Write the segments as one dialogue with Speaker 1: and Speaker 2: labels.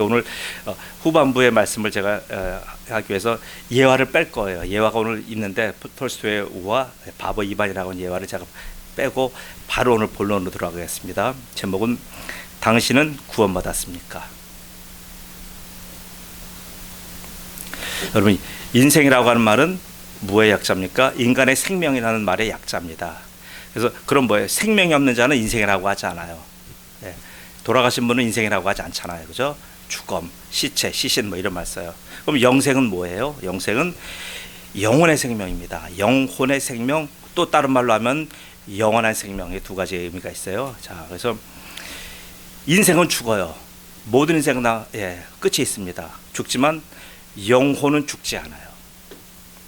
Speaker 1: 오늘 후반부의 말씀을 제가 하기 위해서 예화를 뺄 거예요. 예화가 오늘 있는데 톨스토이의 우화 바보 이반이라고 하는 예화를 제가 빼고 바로 오늘 본론으로 들어가겠습니다. 제목은 당신은 구원받았습니까? 여러분, 인생이라고 하는 말은 무의 약자입니까? 인간의 생명이라는 말의 약자입니다. 그래서 그럼 뭐예요? 생명이 없는 자는 인생이라고 하지 않아요. 네. 돌아가신 분은 인생이라고 하지 않잖아요. 그죠? 죽음, 시체, 시신 뭐 이런 말 써요. 그럼 영생은 뭐예요? 영생은 영혼의 생명입니다. 영혼의 생명, 또 다른 말로 하면 영원한 생명의 두 가지 의미가 있어요. 자, 그래서 인생은 죽어요. 모든 인생은 다 끝이 있습니다. 죽지만 영혼은 죽지 않아요.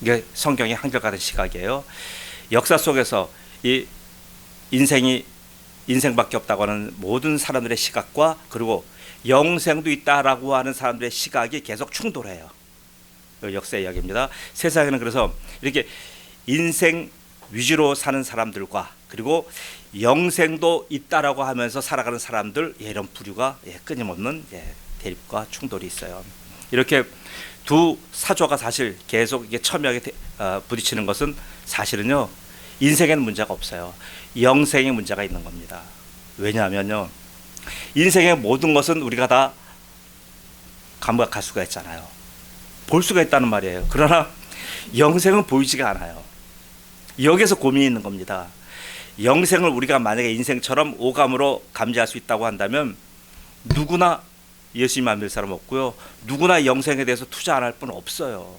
Speaker 1: 이게 성경의 한결같은 시각이에요. 역사 속에서 이 인생밖에 없다고 하는 모든 사람들의 시각과 그리고 영생도 있다라고 하는 사람들의 시각이 계속 충돌해요. 역사의 이야기입니다. 세상에는 그래서 이렇게 인생 위주로 사는 사람들과 그리고 영생도 있다라고 하면서 살아가는 사람들, 이런 부류가 끊임없는 대립과 충돌이 있어요. 이렇게 두 사조가 사실 계속 이게 첨예하게 부딪히는 것은 사실은요, 인생에는 문제가 없어요. 영생에 문제가 있는 겁니다. 왜냐하면요, 인생의 모든 것은 우리가 다 감각할 수가 있잖아요. 볼 수가 있다는 말이에요. 그러나 영생은 보이지가 않아요. 여기서 고민이 있는 겁니다. 영생을 우리가 만약에 인생처럼 오감으로 감지할 수 있다고 한다면 누구나 예수님 안 믿을 사람 없고요, 누구나 영생에 대해서 투자 안 할 분 없어요.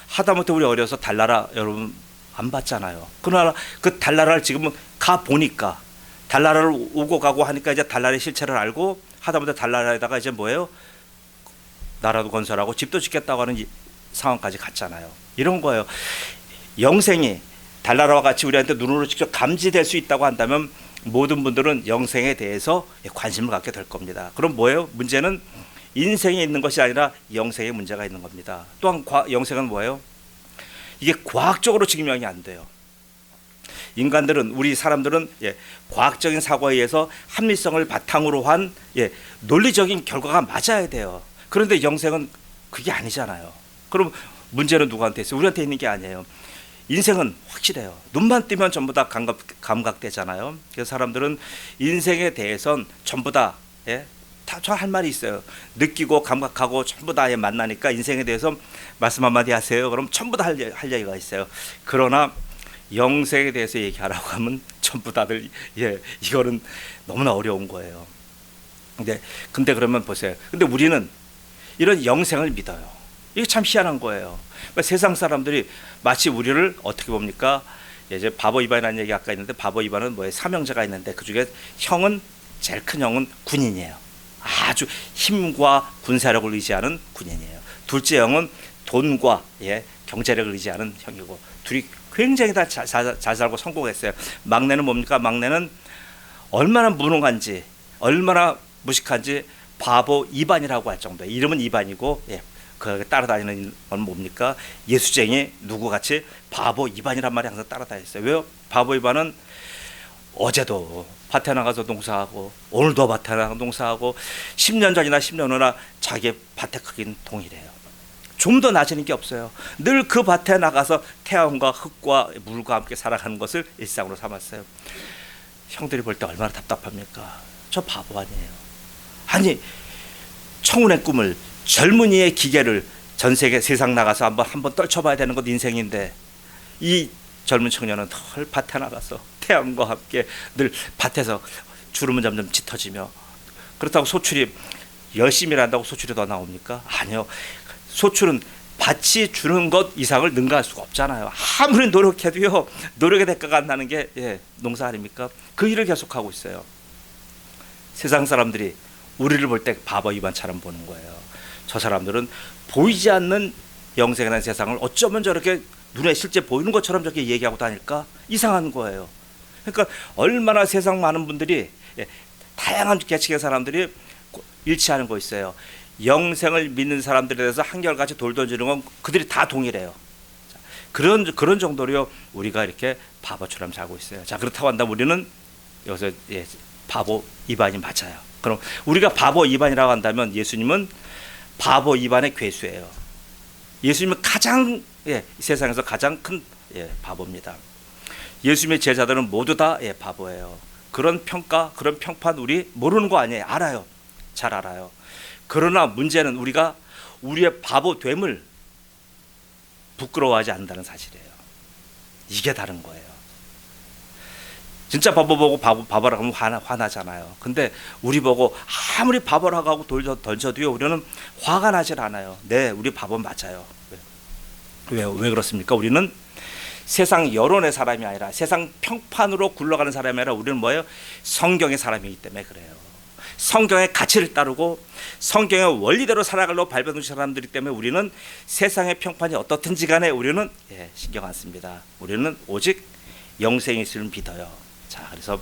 Speaker 1: 하다못해 우리 어려서 달나라 여러분 안 봤잖아요. 그러나 그 달나라를 지금은 가 보니까 달나라를 오고 가고 하니까 이제 달나라의 실체를 알고 하다못해 달나라에다가 이제 뭐예요? 나라도 건설하고 집도 짓겠다고 하는 상황까지 갔잖아요. 이런 거예요. 영생이 달나라와 같이 우리한테 눈으로 직접 감지될 수 있다고 한다면 모든 분들은 영생에 대해서 관심을 갖게 될 겁니다. 그럼 뭐예요? 문제는 인생에 있는 것이 아니라 영생에 문제가 있는 겁니다. 또한 영생은 뭐예요? 이게 과학적으로 증명이 안 돼요. 인간들은, 우리 사람들은 과학적인 사고에 의해서 합리성을 바탕으로 한 논리적인 결과가 맞아야 돼요. 그런데 영생은 그게 아니잖아요. 그럼 문제는 누구한테 있어요? 우리한테 있는 게 아니에요. 인생은 확실해요. 눈만 뜨면 전부 다 감각되잖아요. 그래서 사람들은 인생에 대해서는 전부 다 저 할 말이 있어요. 느끼고 감각하고 전부 다 만나니까 인생에 대해서 말씀 한마디 하세요. 그럼 전부 다 할 얘기가 있어요. 그러나 영생에 대해서 얘기하라고 하면 전부 다들 이거는 너무나 어려운 거예요. 근데 그러면 보세요. 근데 우리는 이런 영생을 믿어요. 이게 참 희한한 거예요. 그러니까 세상 사람들이 마치 우리를 어떻게 봅니까? 이제 바보 이반이라는 얘기 아까 있는데, 바보 이반은 뭐예요? 삼형제가 있는데 그 중에 형은, 제일 큰 형은 군인이에요. 아주 힘과 군사력을 의지하는 군인이에요. 둘째 형은 돈과 경제력을 의지하는 형이고, 둘이 굉장히 다 잘 살고 성공했어요. 막내는 뭡니까? 막내는 얼마나 무능한지, 얼마나 무식한지 바보 이반이라고 할 정도예요. 이름은 이반이고 그 따라다니는 건 뭡니까? 예수쟁이 누구같이 바보 이반이란 말이 항상 따라다녔어요. 왜요? 바보 이반은 어제도 밭에 나가서 농사하고 오늘도 밭에 나가서 농사하고 10년 전이나 10년 후나 자기 밭의 크기는 동일해요. 좀 더 나아지는 게 없어요. 늘 그 밭에 나가서 태양과 흙과 물과 함께 살아가는 것을 일상으로 삼았어요. 형들이 볼 때 얼마나 답답합니까? 저 바보 아니에요. 아니, 청운의 꿈을, 젊은이의 기계를 전 세계 세상 나가서 한번 떨쳐봐야 되는 것도 인생인데, 이 젊은 청년은 덜 밭에 나가서 태양과 함께 늘 밭에서 주름은 점점 짙어지며, 그렇다고 소출이 열심히 한다고 소출이 더 나옵니까? 아니요. 소출은 밭이 주는 것 이상을 능가할 수가 없잖아요. 아무리 노력해도요, 노력의 대가가 안 나는 게 농사 아닙니까? 그 일을 계속하고 있어요. 세상 사람들이 우리를 볼 때 바보 이반처럼 보는 거예요. 저 사람들은 보이지 않는 영생이라는 세상을 어쩌면 저렇게 눈에 실제 보이는 것처럼 저렇게 얘기하고 다닐까? 이상한 거예요. 그러니까 얼마나 세상 많은 분들이, 다양한 계층의 사람들이 일치하는 거 있어요. 영생을 믿는 사람들에 대해서 한결같이 돌 던지는 건 그들이 다 동일해요. 그런 정도로 우리가 이렇게 바보처럼 살고 있어요. 자, 그렇다고 한다면 우리는 여기서 바보 이반이 맞아요. 그럼 우리가 바보 2반이라고 한다면 예수님은 바보 2반의 괴수예요. 예수님은 가장 세상에서 가장 큰 바보입니다. 예수님의 제자들은 모두 다 바보예요. 그런 평가, 그런 평판 우리 모르는 거 아니에요. 알아요. 잘 알아요. 그러나 문제는 우리가 우리의 바보됨을 부끄러워하지 않는다는 사실이에요. 이게 다른 거예요. 진짜 바보 보고 바보라고 하면 화나잖아요. 근데 우리 보고 아무리 바보라고 하고 던져도요, 우리는 화가 나질 않아요. 네, 우리 바보 맞아요. 왜 그렇습니까? 우리는 세상 여론의 사람이 아니라 세상 평판으로 굴러가는 사람이 아니라 우리는 뭐예요? 성경의 사람이기 때문에 그래요. 성경의 가치를 따르고 성경의 원리대로 살아가려고 발버둥 사람들이기 때문에 우리는 세상의 평판이 어떻든지 간에 우리는 신경 안 씁니다. 우리는 오직 영생이 있음을 믿어요. 자, 그래서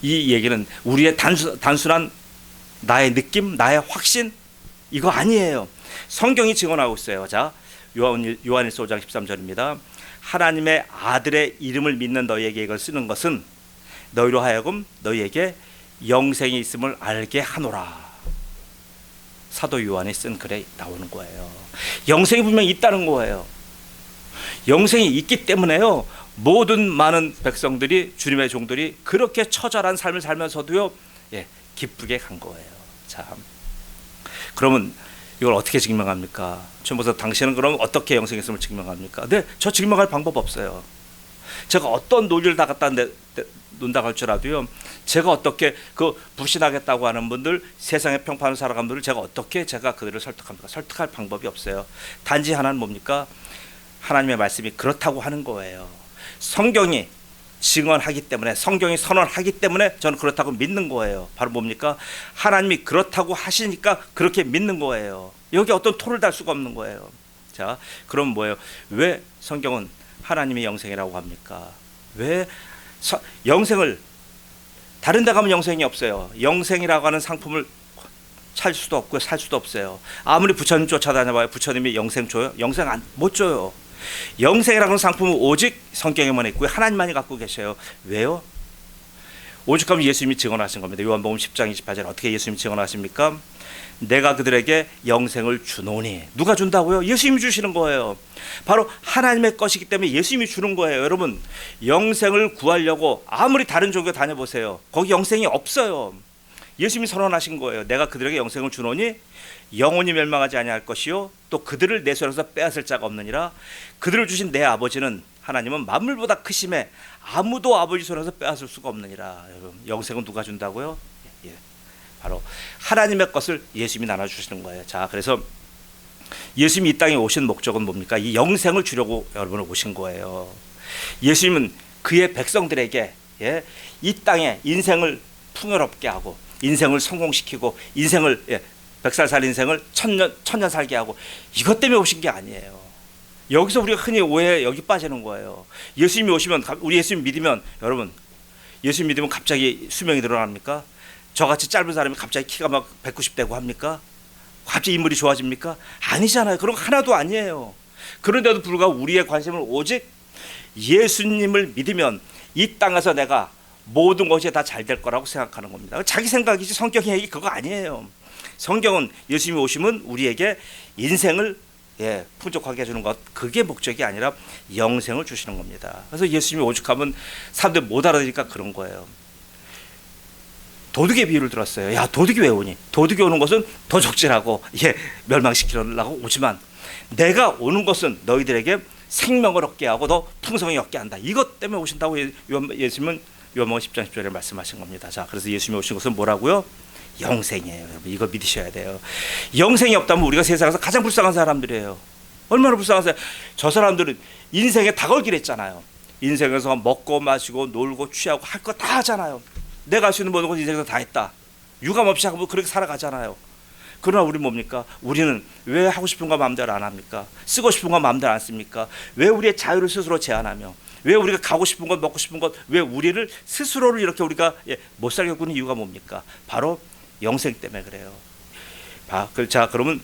Speaker 1: 이 얘기는 우리의 단순한 나의 느낌, 나의 확신 이거 아니에요. 성경이 증언하고 있어요. 자, 요한일서 5장 13절입니다. 하나님의 아들의 이름을 믿는 너희에게 이걸 쓰는 것은 너희로 하여금 너희에게 영생이 있음을 알게 하노라. 사도 요한이 쓴 글에 나오는 거예요. 영생이 분명히 있다는 거예요. 영생이 있기 때문에요, 모든 많은 백성들이, 주님의 종들이 그렇게 처절한 삶을 살면서도요, 기쁘게 간 거예요. 자, 그러면 이걸 어떻게 증명합니까? 주님께서 당신은 그럼 어떻게 영생이 있음을 증명합니까? 네, 저 증명할 방법 없어요. 제가 어떤 논리를 다 갖다 논다고 할지라도요, 제가 어떻게 불신하겠다고 하는 분들, 세상의 평판을 살아가는 분들 제가 어떻게 그들을 설득합니까? 설득할 방법이 없어요. 단지 하나는 뭡니까? 하나님의 말씀이 그렇다고 하는 거예요. 성경이 증언하기 때문에, 성경이 선언하기 때문에 저는 그렇다고 믿는 거예요. 바로 뭡니까? 하나님이 그렇다고 하시니까 그렇게 믿는 거예요. 여기 어떤 토를 달 수가 없는 거예요. 자, 그럼 뭐예요? 왜 성경은 하나님의 영생이라고 합니까? 왜 영생을 다른 데 가면 영생이 없어요. 영생이라고 하는 상품을 살 수도 없고 살 수도 없어요. 아무리 부처님 쫓아다녀봐요. 부처님이 영생 줘요? 영생 못 줘요. 영생이라는 상품은 오직 성경에만 있고요, 하나님만이 갖고 계셔요. 왜요? 오죽하면 예수님이 증언하신 겁니다. 요한복음 10장 28절 어떻게 예수님이 증언하십니까? 내가 그들에게 영생을 주노니. 누가 준다고요? 예수님이 주시는 거예요. 바로 하나님의 것이기 때문에 예수님이 주는 거예요. 여러분, 영생을 구하려고 아무리 다른 종교 다녀보세요. 거기 영생이 없어요. 예수님이 선언하신 거예요. 내가 그들에게 영생을 주노니 영원히 멸망하지 아니할 것이요 또 그들을 내 손에서 빼앗을 자가 없느니라. 그들을 주신 내 아버지는, 하나님은 만물보다 크심에 아무도 아버지 손에서 빼앗을 수가 없느니라. 여러분, 영생은 누가 준다고요? 바로 하나님의 것을 예수님이 나눠주시는 거예요. 자, 그래서 예수님이 이 땅에 오신 목적은 뭡니까? 이 영생을 주려고 여러분을 오신 거예요. 예수님은 그의 백성들에게 이 땅에 인생을 풍요롭게 하고, 인생을 성공시키고, 인생을 100살 살 인생을 천년 살게 하고, 이것 때문에 오신 게 아니에요. 여기서 우리가 흔히 오해에 여기 빠지는 거예요. 예수님이 오시면, 우리 예수님 믿으면, 여러분, 예수님 믿으면 갑자기 수명이 늘어납니까? 저같이 짧은 사람이 갑자기 키가 막 190 되고 합니까? 갑자기 인물이 좋아집니까? 아니잖아요. 그런 거 하나도 아니에요. 그런데도 불구하고 우리의 관심은 오직 예수님을 믿으면 이 땅에서 내가 모든 것이 다 잘 될 거라고 생각하는 겁니다. 자기 생각이지 성경의 얘기 그거 아니에요. 성경은 예수님이 오시면 우리에게 인생을 풍족하게 해주는 것, 그게 목적이 아니라 영생을 주시는 겁니다. 그래서 예수님이 오죽하면 사람들이 못 알아들으니까 그런 거예요. 도둑의 비유를 들었어요. 야, 도둑이 왜 오니? 도둑이 오는 것은 더 적질하고 멸망시키려고 오지만 내가 오는 것은 너희들에게 생명을 얻게 하고 더 풍성히 얻게 한다. 이것 때문에 오신다고 예수님은 요한복음 10장 10절에 말씀하신 겁니다. 자, 그래서 예수님이 오신 것은 뭐라고요? 영생이에요. 여러분, 이거 믿으셔야 돼요. 영생이 없다면 우리가 세상에서 가장 불쌍한 사람들이에요. 얼마나 불쌍하세요? 저 사람들은 인생에 다 걸기를 했잖아요. 인생에서 먹고 마시고 놀고 취하고 할 거 다 하잖아요. 내가 할 수 있는 모든 건 인생에서 다 했다. 유감 없이 하고 그렇게 살아가잖아요. 그러나 우리는 뭡니까? 우리는 왜 하고 싶은 거 마음대로 안 합니까? 쓰고 싶은 거 마음대로 안 씁니까? 왜 우리의 자유를 스스로 제한하며, 왜 우리가 가고 싶은 것, 먹고 싶은 것, 왜 우리를 스스로를 이렇게 우리가 못 살게 구는 이유가 뭡니까? 바로 영생 때문에 그래요. 자, 그러면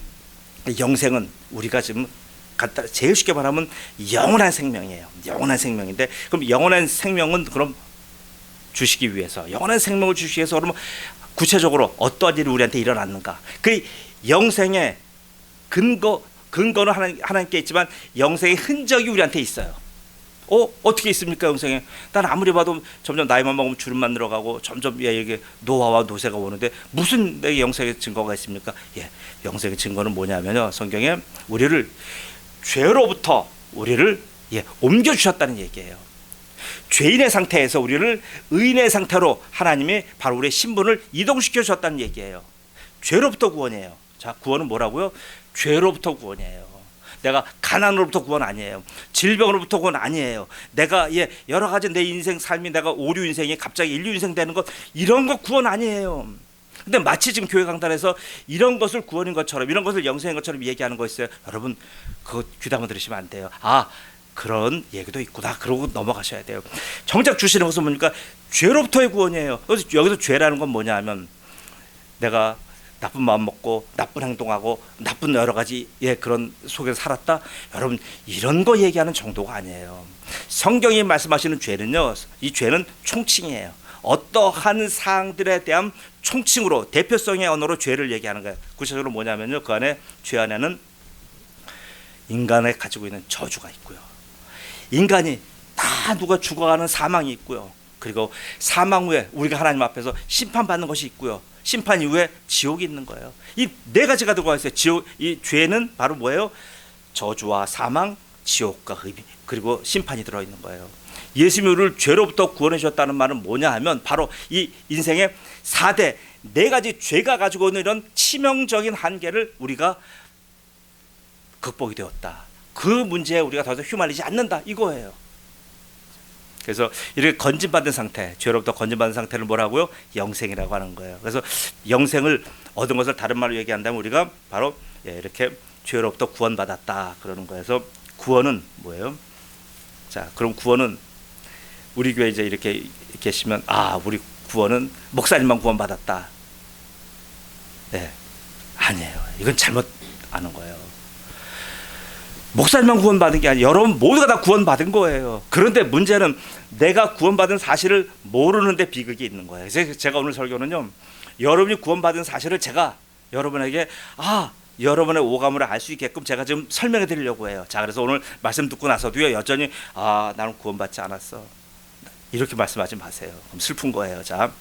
Speaker 1: 영생은 우리가 지금 제일 쉽게 말하면 영원한 생명이에요. 영원한 생명인데, 그럼 영원한 생명은 그럼 주시기 위해서, 영원한 생명을 주시기 위해서 그러면 구체적으로 어떤 일이 우리한테 일어났는가? 그 영생의 근거는 하나님께 있지만 영생의 흔적이 우리한테 있어요. 어떻게 있습니까? 영생에 난 아무리 봐도 점점 나이만 먹으면 주름만 늘어가고 점점 이게 노화와 노쇠가 오는데 무슨 내 영생의 증거가 있습니까? 영생의 증거는 뭐냐면요, 성경에 우리를 죄로부터 우리를 옮겨 주셨다는 얘기예요. 죄인의 상태에서 우리를 의인의 상태로 하나님이 바로 우리의 신분을 이동시켜 주셨다는 얘기예요. 죄로부터 구원이에요. 자, 구원은 뭐라고요? 죄로부터 구원이에요. 내가 가난으로부터 구원 아니에요. 질병으로부터 구원 아니에요. 내가 여러 가지 내 인생 삶이 내가 오류 인생이 갑자기 인류 인생 되는 것, 이런 거 구원 아니에요. 근데 마치 지금 교회 강단에서 이런 것을 구원인 것처럼, 이런 것을 영생인 것처럼 얘기하는 거 있어요. 여러분 그거 귀담아 들으시면 안 돼요. 그런 얘기도 있구나 그러고 넘어가셔야 돼요. 정작 주시는 것은 뭡니까? 죄로부터의 구원이에요. 그래서 여기서 죄라는 건 뭐냐 하면 내가 나쁜 마음 먹고 나쁜 행동하고 나쁜 여러 가지 그런 속에서 살았다. 여러분 이런 거 얘기하는 정도가 아니에요. 성경이 말씀하시는 죄는요, 이 죄는 총칭이에요. 어떠한 사항들에 대한 총칭으로 대표성의 언어로 죄를 얘기하는 거예요. 구체적으로 뭐냐면요, 그 안에 죄 안에는 인간이 가지고 있는 저주가 있고요. 인간이 다 누가 죽어가는 사망이 있고요. 그리고 사망 후에 우리가 하나님 앞에서 심판받는 것이 있고요. 심판 이후에 지옥이 있는 거예요. 이 네 가지가 들어가 있어요. 이 죄는 바로 뭐예요? 저주와 사망, 지옥과 흡입, 그리고 심판이 들어있는 거예요. 예수님이 우리를 죄로부터 구원해 주셨다는 말은 뭐냐 하면 바로 이 인생의 4대 네 가지 죄가 가지고 있는 이런 치명적인 한계를 우리가 극복이 되었다. 그 문제에 우리가 더 이상 휘말리지 않는다, 이거예요. 그래서 이렇게 건진받은 상태, 죄로부터 건진받은 상태를 뭐라고요? 영생이라고 하는 거예요. 그래서 영생을 얻은 것을 다른 말로 얘기한다면 우리가 바로 이렇게 죄로부터 구원받았다 그러는 거예요. 그래서 구원은 뭐예요? 자, 그럼 구원은 우리 교회 이제 이렇게 계시면 우리 구원은 목사님만 구원받았다. 아니에요. 이건 잘못 아는 거예요. 목사님만 구원받은 게 아니에요. 여러분 모두가 다 구원받은 거예요. 그런데 문제는 내가 구원받은 사실을 모르는데 비극이 있는 거예요. 제가 오늘 설교는요, 여러분이 구원받은 사실을 제가 여러분에게 여러분의 오감으로 알 수 있게끔 제가 지금 설명해 드리려고 해요. 자, 그래서 오늘 말씀 듣고 나서도요, 여전히 나는 구원받지 않았어, 이렇게 말씀하지 마세요. 그럼 슬픈 거예요. 자,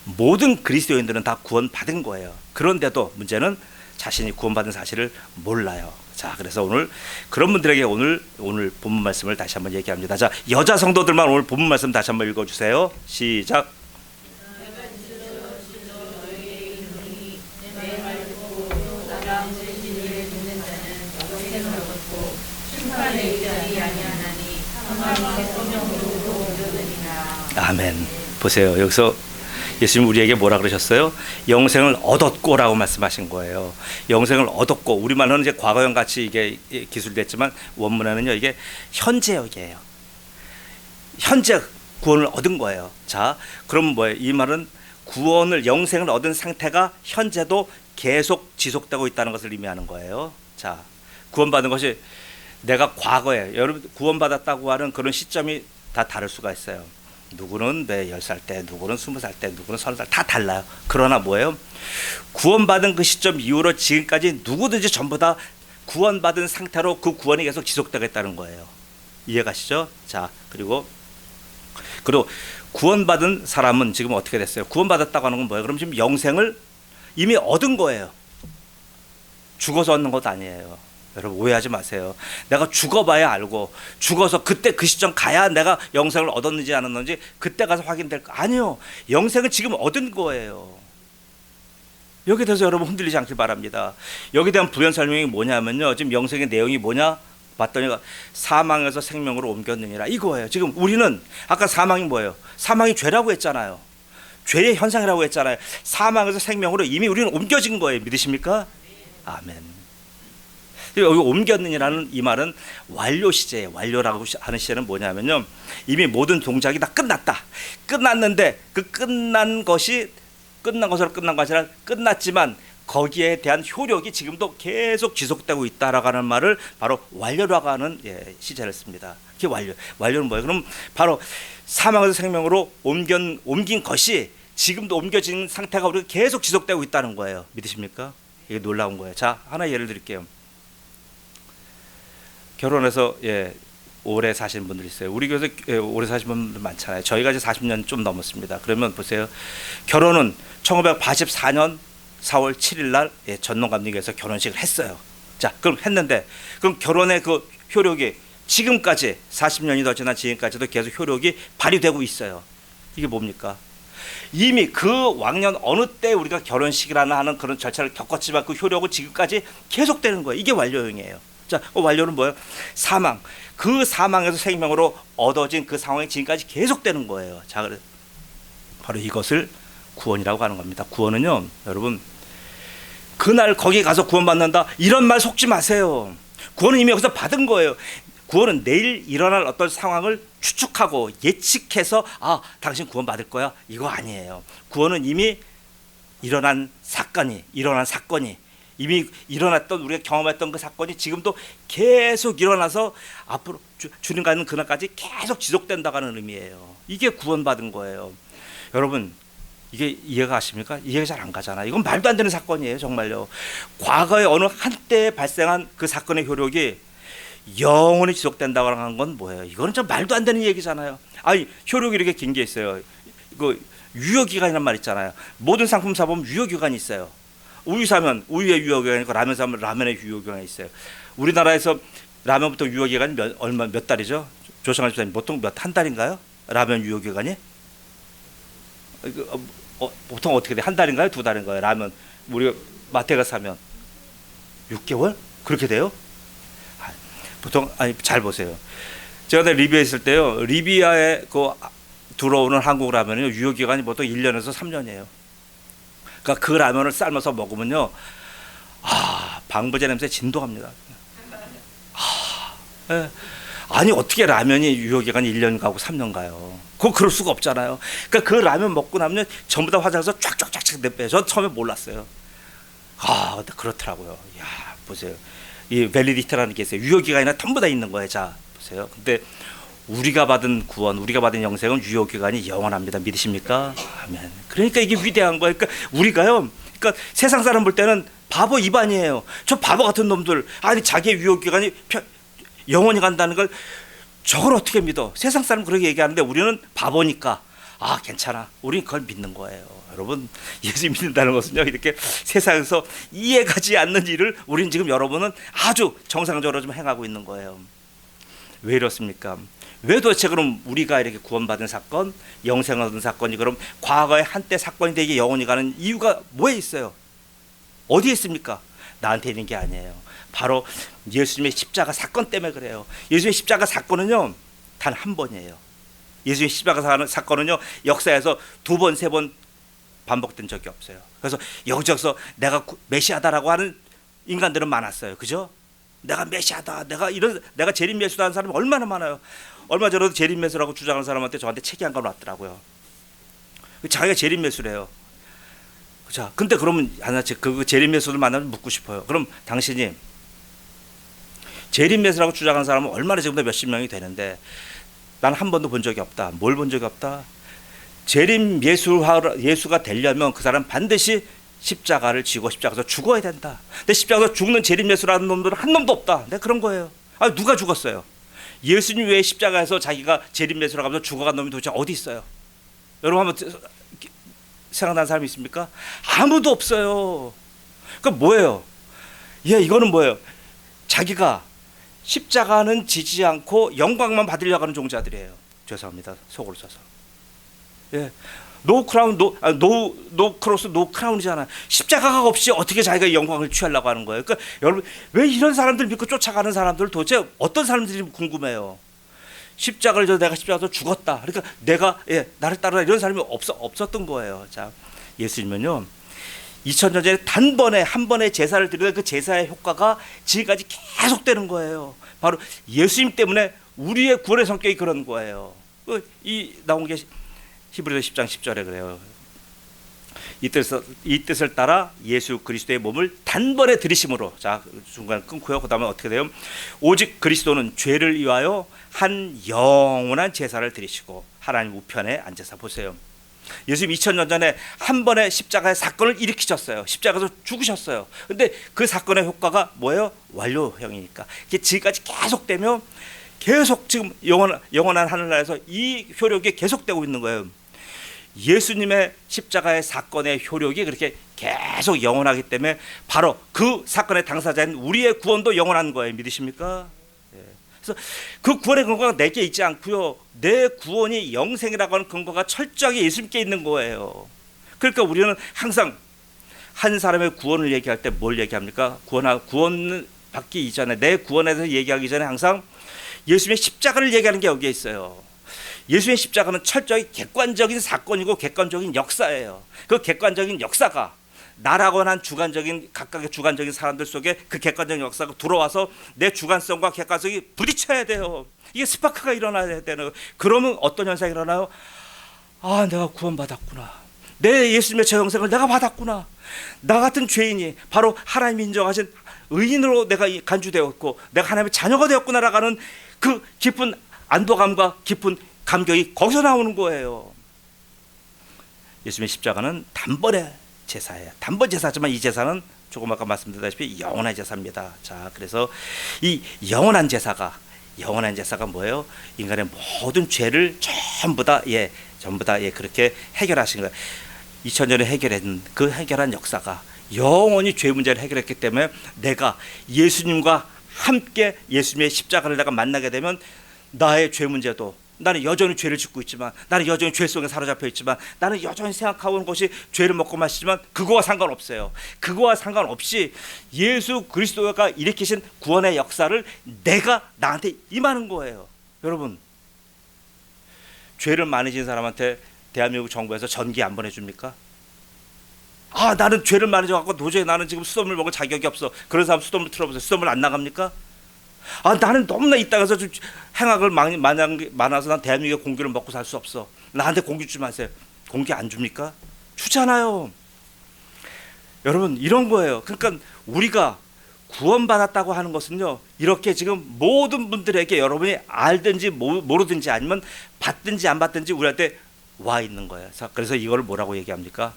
Speaker 1: 모든 그리스도인들은 다 구원받은 거예요. 그런데도 문제는 자신이 구원받은 사실을 몰라요. 자, 그래서 오늘 그런 분들에게 오늘 본문 말씀을 다시 한번 얘기합니다. 자, 여자 성도들만 오늘 본문 말씀 다시 한번 읽어주세요. 시작. 아멘. 보세요. 여기서 예수님 우리에게 뭐라 그러셨어요? 영생을 얻었고라고 말씀하신 거예요. 영생을 얻었고, 우리말로는 이제 과거형 같이 이게 기술됐지만 원문에는요, 이게 현재형이에요. 현재 구원을 얻은 거예요. 자, 그럼 뭐예요? 이 말은 영생을 얻은 상태가 현재도 계속 지속되고 있다는 것을 의미하는 거예요. 자, 구원받은 것이 내가 과거에, 여러분 구원받았다고 하는 그런 시점이 다 다를 수가 있어요. 누구는 매 10살 때, 누구는 20살 때, 누구는 30살, 다 달라요. 그러나 뭐예요? 구원받은 그 시점 이후로 지금까지 누구든지 전부 다 구원받은 상태로 그 구원이 계속 지속되겠다는 거예요. 이해가시죠? 자, 그리고 구원받은 사람은 지금 어떻게 됐어요? 구원받았다고 하는 건 뭐예요? 그럼 지금 영생을 이미 얻은 거예요. 죽어서 얻는 것도 아니에요. 여러분 오해하지 마세요. 내가 죽어봐야 알고, 죽어서 그때 그 시점 가야 내가 영생을 얻었는지 안 얻었는지 그때 가서 확인될 거 아니요. 영생을 지금 얻은 거예요. 여기에 대해서 여러분 흔들리지 않길 바랍니다. 여기에 대한 부연 설명이 뭐냐면요, 지금 영생의 내용이 뭐냐 봤더니 사망에서 생명으로 옮겼느니라, 이거예요. 지금 우리는 아까 사망이 뭐예요? 사망이 죄라고 했잖아요. 죄의 현상이라고 했잖아요. 사망에서 생명으로 이미 우리는 옮겨진 거예요. 믿으십니까? 아멘. 여기 옮겼느니라는 이 말은 완료 시제예요. 완료라고 하는 시제는 뭐냐면요, 이미 모든 동작이 다 끝났다. 끝났는데 그 끝난 것으로 끝난 것이 아니라 끝났지만 거기에 대한 효력이 지금도 계속 지속되고 있다라고 하는 말을 바로 완료라고 하는 시제를 씁니다. 그게 완료는 뭐예요? 그럼 바로 사망에서 생명으로 옮긴 것이 지금도 옮겨진 상태가 우리가 계속 지속되고 있다는 거예요. 믿으십니까? 이게 놀라운 거예요. 자, 하나 예를 드릴게요. 결혼해서 오래 사시는 분들 있어요. 우리 교회에서 오래 사시는 분들 많잖아요. 저희가 이제 40년 좀 넘었습니다. 그러면 보세요. 결혼은 1984년 4월 7일 날 전농감리교회에서 결혼식을 했어요. 자, 그럼 했는데 그럼 결혼의 그 효력이 지금까지 40년이 더 지난 지금까지도 계속 효력이 발휘되고 있어요. 이게 뭡니까? 이미 그 왕년 어느 때 우리가 결혼식이라는 하는 그런 절차를 겪었지만 그 효력은 지금까지 계속되는 거예요. 이게 완료형이에요. 자, 완료는 뭐예요? 사망. 그 사망에서 생명으로 얻어진 그 상황이 지금까지 계속되는 거예요. 자, 바로 이것을 구원이라고 하는 겁니다. 구원은요, 여러분, 그날 거기 가서 구원받는다 이런 말 속지 마세요. 구원은 이미 여기서 받은 거예요. 구원은 내일 일어날 어떤 상황을 추측하고 예측해서 당신 구원받을 거야 이거 아니에요. 구원은 이미 일어난 사건이 이미 일어났던 우리가 경험했던 그 사건이 지금도 계속 일어나서 앞으로 주님 가는 그날까지 계속 지속된다는 의미예요. 이게 구원받은 거예요. 여러분, 이게 이해가 가십니까? 이해가 잘 안 가잖아. 이건 말도 안 되는 사건이에요. 정말요. 과거에 어느 한때에 발생한 그 사건의 효력이 영원히 지속된다고 하는 건 뭐예요? 이거는 좀 말도 안 되는 얘기잖아요. 아니, 효력이 이렇게 긴 게 있어요. 그 유효기간이란 말 있잖아요. 모든 상품 사보면 유효기간이 있어요. 우유 사면 우유의 유효기간이 있고 라면 사면 라면의 유효기간이 있어요. 우리나라에서 라면부터 유효기간이 몇 달이죠? 조성환 집사님, 보통 한 달인가요? 라면 유효기간이? 보통 어떻게 돼? 한 달인가요? 두 달인가요? 라면 우리가 마트에 가서 사면 6개월? 그렇게 돼요? 보통 잘 보세요. 제가 리비아에 있을 때요. 리비아에 들어오는 한국 라면은 유효 기간이 보통 1년에서 3년이에요. 그러니까 그 라면을 삶아서 먹으면요. 방부제 냄새 진동합니다. 아니 어떻게 라면이 유효 기간이 1년 가고 3년 가요? 그럴 수가 없잖아요. 그러니까 그 라면 먹고 나면 전부 다 화장해서 쫙쫙쫙쫙 내빼요. 전 처음에 몰랐어요. 그렇더라고요. 야, 보세요. 이 밸리디티라는 게 있어요. 유효기간이나 전부 다 있는 거예요. 자, 보세요. 근데 우리가 받은 구원, 우리가 받은 영생은 유효기간이 영원합니다. 믿으십니까? 아멘. 그러니까 이게 위대한 거예요. 그러니까 우리가요. 그러니까 세상 사람 볼 때는 바보 입안이에요. 저 바보 같은 놈들. 자기의 유효기간이 영원히 간다는 걸 저걸 어떻게 믿어? 세상 사람 그렇게 얘기하는데 우리는 바보니까 괜찮아. 우리는 그걸 믿는 거예요. 여러분, 예수 믿는다는 것은요, 이렇게 세상에서 이해가지 않는 일을 우리는 지금 여러분은 아주 정상적으로 좀 행하고 있는 거예요. 왜 이렇습니까? 왜 도대체 그럼 우리가 이렇게 구원받은 사건, 영생 얻은 사건이 그럼 과거의 한때 사건이 되게 영원히 가는 이유가 뭐에 있어요? 어디에 있습니까? 나한테 있는 게 아니에요. 바로 예수님의 십자가 사건 때문에 그래요. 예수님의 십자가 사건은요, 단 한 번이에요. 예수님의 십자가 사건은요, 역사에서 2번, 3번 반복된 적이 없어요. 그래서 여기저기서 내가 메시아다라고 하는 인간들은 많았어요. 그죠? 내가 메시아다, 내가 재림 예수다 하는 사람이 얼마나 많아요. 얼마 전에도 재림 예수라고 주장하는 사람한테 저한테 책이 한 권 왔더라고요. 자기가 재림 예수래요. 자, 근데 그러면 그 재림 예수를 만나면 묻고 싶어요. 그럼 당신이 재림 예수라고 주장하는 사람은 얼마나 지금도 몇십 명이 되는데 난 한 번도 본 적이 없다. 뭘 본 적이 없다? 재림 예수가 되려면 그 사람 반드시 십자가를 지고 십자가에서 죽어야 된다. 근데 십자가에서 죽는 재림 예수라는 놈들은 한 놈도 없다. 네, 그런 거예요. 누가 죽었어요? 예수님 외에 십자가에서 자기가 재림 예수라고 하면서 죽어간 놈이 도대체 어디 있어요? 여러분 한번 생각나는 사람이 있습니까? 아무도 없어요. 그러니까 뭐예요? 이거는 뭐예요? 자기가 십자가는 지지 않고 영광만 받으려고 하는 종자들이에요. 죄송합니다. 속으로 써서. 노 크라운, 노 크로스, 노 크라운이잖아요. 십자가가 없이 어떻게 자기가 영광을 취하려고 하는 거예요. 그러니까 여러분, 왜 이런 사람들 믿고 쫓아가는 사람들 도대체 어떤 사람들이 궁금해요. 십자가를 내가 십자가에서 죽었다. 그러니까 내가 나를 따르라 이런 사람이 없었던 거예요. 자, 예수님은요 2000년 전에 단번에 한 번의 제사를 드리는 그 제사의 효과가 지금까지 계속되는 거예요. 바로 예수님 때문에 우리의 구원의 성격이 그런 거예요. 이 나온 게 히브리서 10장 10절에 그래요. 이 뜻을 따라 예수 그리스도의 몸을 단번에 들이심으로. 자, 중간 끊고요. 그 다음에 어떻게 돼요? 오직 그리스도는 죄를 위하여 한 영원한 제사를 드리시고 하나님 우편에 앉으사. 보세요. 예수님 2000년 전에 한 번의 십자가의 사건을 일으키셨어요. 십자가에서 죽으셨어요. 근데 그 사건의 효과가 뭐예요? 완료형이니까. 이게 지금까지 계속되며 계속 지금 영원한 하늘나라에서 이 효력이 계속되고 있는 거예요. 예수님의 십자가의 사건의 효력이 그렇게 계속 영원하기 때문에 바로 그 사건의 당사자인 우리의 구원도 영원한 거예요. 믿으십니까? 그래서 그 구원의 근거가 내게 있지 않고요. 내 구원이 영생이라고 하는 근거가 철저하게 예수님께 있는 거예요. 그러니까 우리는 항상 한 사람의 구원을 얘기할 때 뭘 얘기합니까? 구원 받기 이전에, 내 구원에 대해서 얘기하기 전에 항상 예수님의 십자가를 얘기하는 게 여기에 있어요. 예수님의 십자가는 철저히 객관적인 사건이고 객관적인 역사예요. 그 객관적인 역사가 나라고 한 각각의 주관적인 사람들 속에 그 객관적인 역사가 들어와서 내 주관성과 객관성이 부딪혀야 돼요. 이게 스파크가 일어나야 되는 거예요. 그러면 어떤 현상이 일어나요? 아, 내가 구원받았구나. 내 예수님의 저 영생을 내가 받았구나. 나 같은 죄인이 바로 하나님이 인정하신 의인으로 내가 간주되었고 내가 하나님의 자녀가 되었구나라고 하는 그 깊은 안도감과 깊은 감격이 거기서 나오는 거예요. 예수님의 십자가는 단번의 제사예요. 단번 제사지만 이 제사는 조금 아까 말씀드렸다시피 영원한 제사입니다. 자, 그래서 이 영원한 제사가 뭐예요? 인간의 모든 죄를 전부 다 그렇게 해결하신 거예요. 2000년에 해결한 역사가 영원히 죄 문제를 해결했기 때문에 내가 예수님과 함께 예수님의 십자가를 내가 만나게 되면 나의 죄 문제도, 나는 여전히 죄를 짓고 있지만, 나는 여전히 죄 속에 사로잡혀 있지만, 나는 여전히 생각하고 있는 것이 죄를 먹고 마시지만 그거와 상관없어요. 그거와 상관없이 예수 그리스도가 일으키신 구원의 역사를 내가 나한테 임하는 거예요. 여러분, 죄를 많이 지은 사람한테 대한민국 정부에서 전기 안 보내줍니까? 아, 나는 죄를 많이 져갖고 도저히 나는 지금 수돗물 먹을 자격이 없어. 그런 사람 수돗물 틀어보세요. 수돗물 안 나갑니까? 아, 나는 너무나 이 땅에서 좀 행악을 많아서 난 대한민국의 공기를 먹고 살 수 없어. 나한테 공기 주지 마세요. 공기 안 줍니까? 주잖아요. 여러분, 이런 거예요. 그러니까 우리가 구원받았다고 하는 것은요, 이렇게 지금 모든 분들에게 여러분이 알든지 모르든지 아니면 받든지 안 받든지 우리한테 와 있는 거예요. 그래서 이걸 뭐라고 얘기합니까?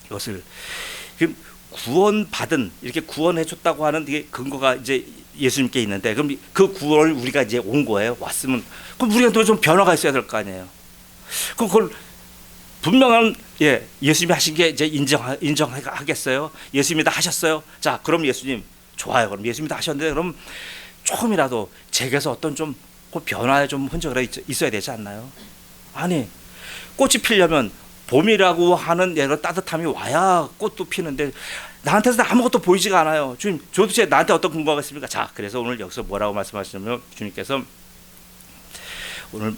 Speaker 1: 이것을 구원받은, 이렇게 구원해줬다고 하는 게 근거가 이제 예수님께 있는데, 그럼 그 구원을 우리가 이제 온 거예요. 왔으면 그럼 우리한테 좀 변화가 있어야 될 거 아니에요. 그럼 그걸 분명한 예수님이 하신 게 이제 인정하겠어요? 예수님이 다 하셨어요. 자, 그럼 예수님 좋아요. 그럼 예수님이 다 하셨는데 그럼 조금이라도 제게서 어떤 좀 변화의 좀 흔적이 있어야 되지 않나요? 아니, 꽃이 피려면 봄이라고 하는 이런 따뜻함이 와야 꽃도 피는데 나한테서 아무것도 보이지가 않아요. 주님, 도대체 나한테 어떤 근거가 있습니까? 자, 그래서 오늘 여기서 뭐라고 말씀하시냐면, 주님께서 오늘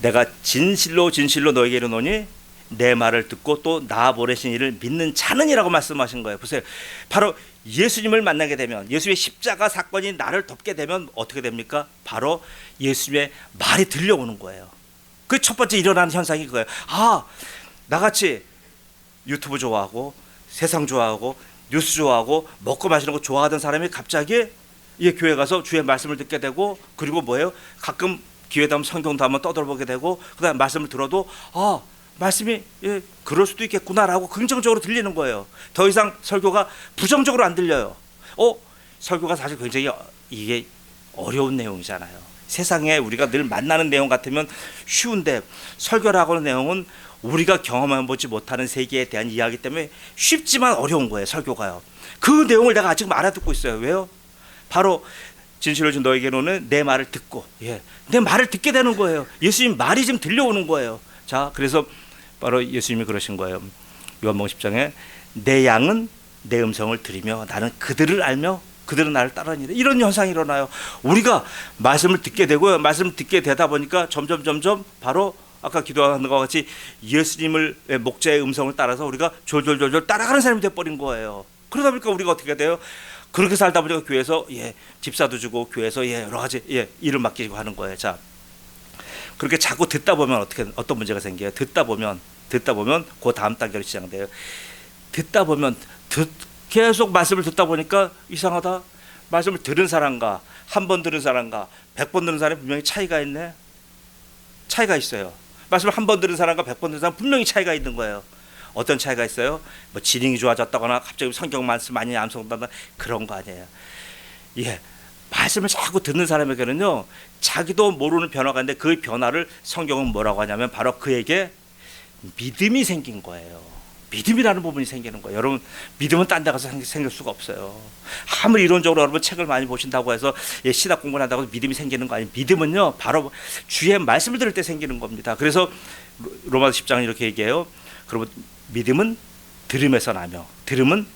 Speaker 1: 내가 진실로 너에게 이르노니 내 말을 듣고 또 나 보내신 이를 믿는 자는이라고 말씀하신 거예요. 보세요. 바로 예수님을 만나게 되면, 예수님의 십자가 사건이 나를 덮게 되면 어떻게 됩니까? 바로 예수님의 말이 들려오는 거예요. 그 첫 번째 일어나는 현상이 그거예요. 아, 나같이 유튜브 좋아하고 세상 좋아하고 뉴스 좋아하고 먹고 마시는 거 좋아하던 사람이 갑자기 교회 가서 주의 말씀을 듣게 되고, 그리고 뭐예요? 가끔 기회다 하면 성경도 한번 떠들어보게 되고, 그 다음에 말씀을 들어도 아, 말씀이 그럴 수도 있겠구나라고 긍정적으로 들리는 거예요. 더 이상 설교가 부정적으로 안 들려요. 설교가 사실 굉장히 이게 어려운 내용이잖아요. 세상에 우리가 늘 만나는 내용 같으면 쉬운데, 설교라고 하는 내용은 우리가 경험해보지 못하는 세계에 대한 이야기 때문에 쉽지만 어려운 거예요. 설교가요. 그 내용을 내가 아직 알아듣고 있어요. 왜요? 바로 진실을 준 너에게로는 내 말을 듣고, 내 말을 듣게 되는 거예요. 예수님 말이 지금 들려오는 거예요. 자, 그래서 바로 예수님이 그러신 거예요. 요한복음 10장에 내 양은 내 음성을 들으며 나는 그들을 알며 그들은 나를 따르니라. 이런 현상이 일어나요. 우리가 말씀을 듣게 되고요. 말씀을 듣게 되다 보니까 점점 바로 아까 기도하는 것과 같이 예수님을 목자의 음성을 따라서 우리가 졸졸 따라가는 사람이 돼버린 거예요. 그러다 보니까 우리가 어떻게 돼요? 그렇게 살다 보니까 교회에서 집사도 주고 교회에서 여러 가지 일을 맡기고 하는 거예요. 자, 그렇게 자꾸 듣다 보면 어떤 문제가 생겨요? 듣다 보면 그 다음 단계로 시작돼요. 듣다 보면 계속 말씀을 듣다 보니까 이상하다. 말씀을 들은 사람과 한 번 들은 사람과 100번 들은 사람이 분명히 차이가 있네. 차이가 있어요. 말씀을 한 번 들은 사람과 100번 들은 사람 분명히 차이가 있는 거예요. 어떤 차이가 있어요? 뭐 지능이 좋아졌다거나 갑자기 성경 말씀 많이 암송한다거나 그런 거 아니에요. 예, 말씀을 자꾸 듣는 사람에게는요, 자기도 모르는 변화가 있는데 그 변화를 성경은 뭐라고 하냐면 바로 그에게 믿음이 생긴 거예요. 믿음이라는 부분이 생기는 거예요. 여러분, 믿음은 딴 데 가서 생길 수가 없어요. 아무리 이론적으로 여러분 책을 많이 보신다고 해서 신학 공부를 한다고 해서 믿음이 생기는 거 아니에요. 믿음은요, 바로 주의 말씀을 들을 때 생기는 겁니다. 그래서 로마서 10장은 이렇게 얘기해요. 그러면 믿음은 들음에서 나며 들음은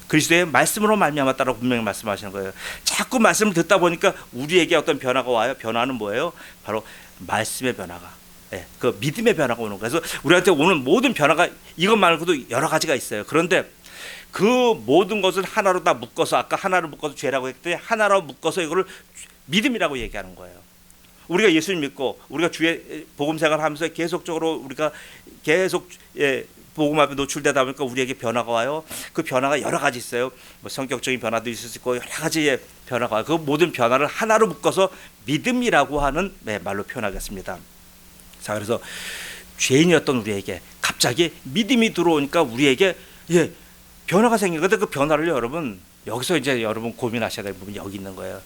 Speaker 1: 그리스도의 말씀으로 말미암았다라고 분명히 말씀하시는 거예요. 자꾸 말씀을 듣다 보니까 우리에게 어떤 변화가 와요. 변화는 뭐예요? 바로 말씀의 변화가. 예, 그 믿음의 변화가 오는 거예요. 그래서 우리한테 오는 모든 변화가 이것 말고도 여러 가지가 있어요. 그런데 그 모든 것을 하나로 다 묶어서, 아까 하나로 묶어서 죄라고 했더니 하나로 묶어서 이거를 믿음이라고 얘기하는 거예요. 우리가 예수님 믿고 우리가 주의 복음 생활하면서 계속적으로 우리가 계속 복음 앞에 노출되다 보니까 우리에게 변화가 와요. 그 변화가 여러 가지 있어요. 뭐 성격적인 변화도 있을 수 있고 여러 가지의 변화가 와요. 그 모든 변화를 하나로 묶어서 믿음이라고 하는 말로 표현하겠습니다. 자, 그래서 죄인이었던 우리에게 갑자기 믿음이 들어오니까 우리에게 변화가 생긴 건데 그 변화를 여러분, 여기서 이제 여러분 고민하셔야 될 부분이 여기 있는 거예요.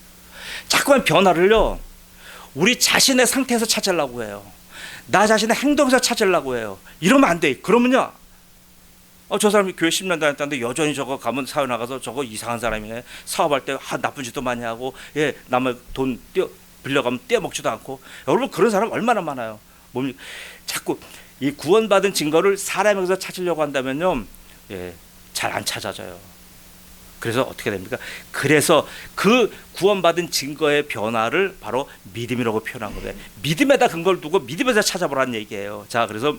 Speaker 1: 자꾸만 변화를요, 우리 자신의 상태에서 찾으려고 해요. 나 자신의 행동에서 찾으려고 해요. 이러면 안 돼. 그러면요, 저 사람이 교회 10년 다녔다는데 여전히 저거 가면 사회 나가서 저거 이상한 사람이네. 사업할 때 나쁜 짓도 많이 하고, 남의 돈 빌려가면 떼어먹지도 않고. 여러분, 그런 사람 얼마나 많아요. 자꾸 이 구원받은 증거를 사람에게서 찾으려고 한다면요, 잘 안 찾아져요. 그래서 어떻게 됩니까? 그래서 그 구원받은 증거의 변화를 바로 믿음이라고 표현한 거예요. 믿음에다 근거를 두고 믿음에서 찾아보라는 얘기예요. 자, 그래서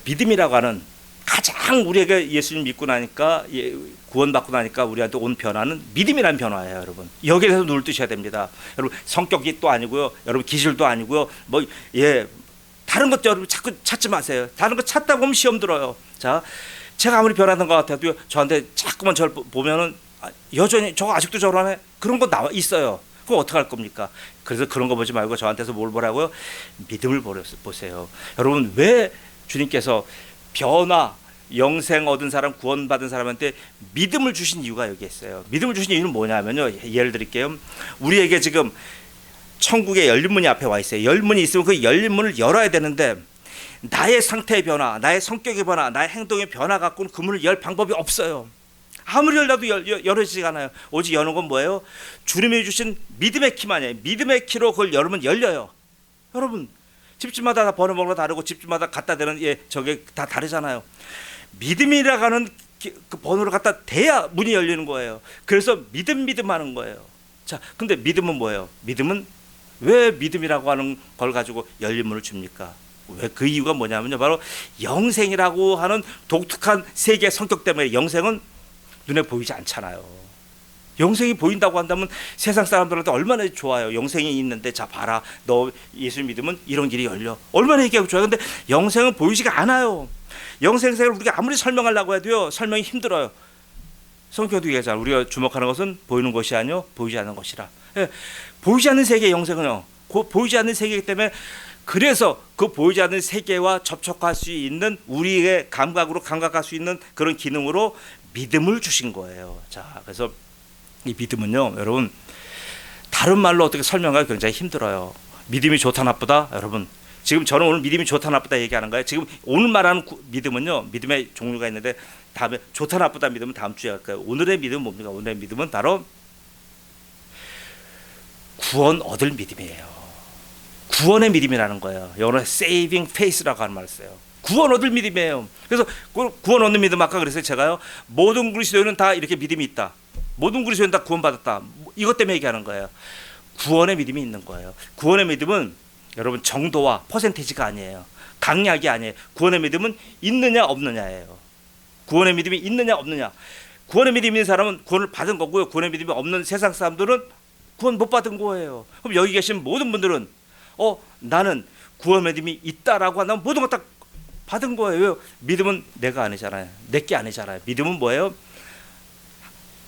Speaker 1: 믿음이라고 하는 가장 우리에게 예수님 믿고 나니까, 구원받고 나니까 우리한테 온 변화는 믿음이라는 변화예요, 여러분. 여기에 대해서 눈을 뜨셔야 됩니다. 여러분, 성격이 또 아니고요, 여러분 기질도 아니고요, 다른 것도 여러분 자꾸 찾지 마세요. 다른 거 찾다 보면 시험 들어요. 자, 제가 아무리 변하는 것 같아도 저한테 자꾸만 저를 보면은 여전히 저거 아직도 저러네, 그런 거 나와 있어요. 그럼 어떻게 할 겁니까? 그래서 그런 거 보지 말고 저한테서 뭘 보라고요? 믿음을 보세요. 여러분, 왜 주님께서 변화, 영생 얻은 사람, 구원받은 사람한테 믿음을 주신 이유가 여기 있어요. 믿음을 주신 이유는 뭐냐면요, 예를 드릴게요. 우리에게 지금 천국의 열린 문이 앞에 와 있어요. 열린 문이 있으면 그 열린 문을 열어야 되는데 나의 상태의 변화, 나의 성격의 변화, 나의 행동의 변화 갖고는 그 문을 열 방법이 없어요. 아무리 열려도 열어지지가 않아요. 오직 여는 건 뭐예요? 주님이 주신 믿음의 키만이에요. 믿음의 키로 그걸 열으면 열려요. 여러분, 집집마다 다 번호번호가 다르고 집집마다 갖다 대는 저게 다 다르잖아요. 믿음이라고 하는 그 번호를 갖다 대야 문이 열리는 거예요. 그래서 믿음 하는 거예요. 자, 근데 믿음은 뭐예요? 믿음은 왜 믿음이라고 하는 걸 가지고 열린 문을 줍니까? 왜? 그 이유가 뭐냐면요, 바로 영생이라고 하는 독특한 세계의 성격 때문에. 영생은 눈에 보이지 않잖아요. 영생이 보인다고 한다면 세상 사람들한테 얼마나 좋아요. 영생이 있는데, 자 봐라, 너 예수 믿으면 이런 길이 열려. 얼마나 얘기하고 좋아요. 근데 영생은 보이지가 않아요. 영생을 우리가 아무리 설명하려고 해도요, 설명이 힘들어요. 성경도 얘기하잖아요. 우리가 주목하는 것은 보이는 것이 아니요 보이지 않는 것이라. 보이지 않는 세계의 영생은요, 보이지 않는 세계이기 때문에, 그래서 그 보이지 않는 세계와 접촉할 수 있는, 우리의 감각으로 감각할 수 있는 그런 기능으로 믿음을 주신 거예요. 자, 그래서 이 믿음은요, 여러분, 다른 말로 어떻게 설명하기 굉장히 힘들어요. 믿음이 좋다 나쁘다, 여러분, 지금 저는 오늘 믿음이 좋다 나쁘다 얘기하는 거예요. 지금 오늘 말하는 믿음은요, 믿음의 종류가 있는데, 다음에 좋다 나쁘다 믿음은 다음 주에 할까요? 오늘의 믿음은 뭡니까? 오늘의 믿음은 바로 구원 얻을 믿음이에요. 구원의 믿음이라는 거예요. 영어로 saving faith라고 하는 말을 써요. 구원 얻을 믿음이에요. 그래서 구원 얻는 믿음, 아까 그랬어요. 제가요, 모든 그리스도인은 다 이렇게 믿음이 있다, 모든 그리스도인은 다 구원받았다, 이것 때문에 얘기하는 거예요. 구원의 믿음이 있는 거예요. 구원의 믿음은 여러분 정도와 퍼센테이지가 아니에요. 강약이 아니에요. 구원의 믿음은 있느냐 없느냐예요. 구원의 믿음이 있느냐 없느냐. 구원의 믿음이 있는 사람은 구원을 받은 거고요, 구원의 믿음이 없는 세상 사람들은 구원 못 받은 거예요. 그럼 여기 계신 모든 분들은 나는 구원의 믿음이 있다라고 한다면 모든 거 다 받은 거예요. 왜요? 믿음은 내가 아니잖아요. 내게 아니잖아요. 믿음은 뭐예요?